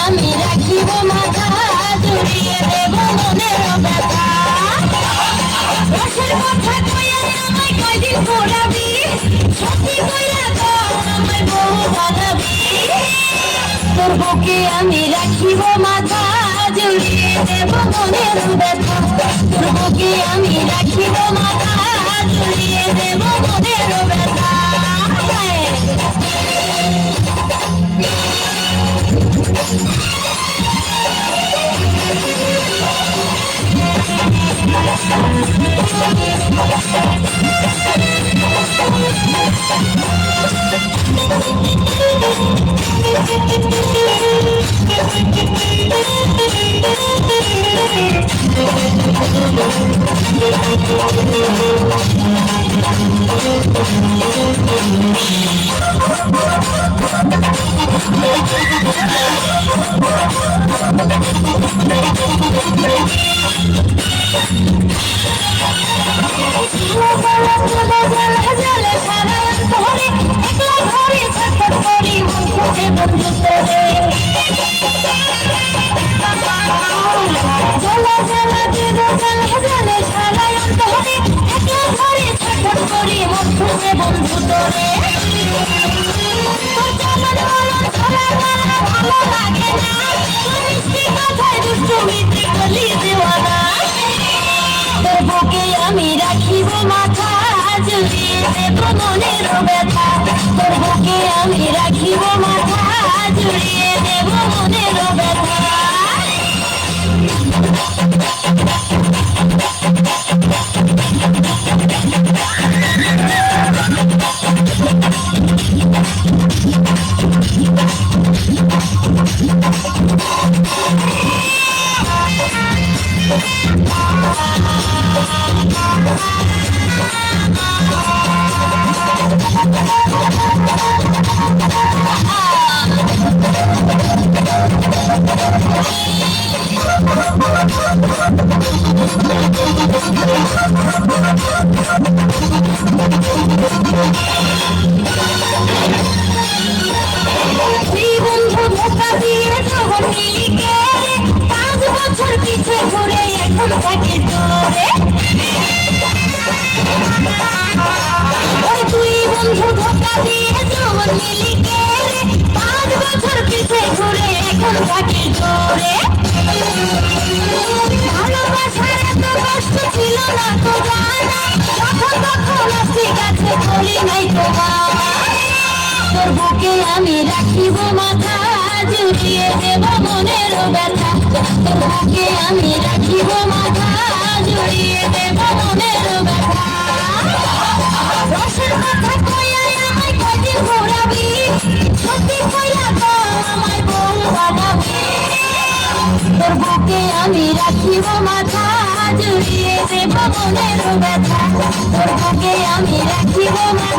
আমি রাখিব মাথা জড়িয়ে দেব মনের ব্যথা রসের কথা কইয়া আমায় কয়দিন ঘোরাবি সত্যি কইয়া তো আমায় বহু বাঁধাবি তোর বুকে আমি রাখিব মাথা জড়িয়ে দেব মনের ব্যথা তোর বুকে আমি রাখিব মাথা জড়িয়ে দেব মনের ব্যথা আমি রাখিব মাথা জড়িয়ে দেব মনের ব্যথা তোর বুকে আমি রাখিব মাথা জড়িয়ে দেব মনের ব্যথা বন্ধু ধোকা দিয়ে যখন মিলিকে 5 বছর পিছে ঘুরে এখন থাকে তোরে ওই তুই বন্ধু ধোকা দিয়ে যখন মিলিকে 5 বছর পিছে ঘুরে এখন থাকে তোরে ভালোবাসার এত কষ্ট ছিল না তো জানা যখন তখন ঠিক আছে বলি নাই তোমার তোর বুকে আমি রাখিব মাথা জড়িয়ে দেব মনের ব্যথা তোর বুকে আমি রাখিব মাথা জড়িয়ে দেব মনের ব্যথা রসের কথা কইয়া আমায় কয়দিন ঘোরাবি সত্যি কইয়া তো আমায় বহু বাঁধাবি তোর বুকে আমি রাখিব মাথা জড়িয়ে দেব মনের ব্যথা তোর বুকে আমি রাখিব মাথা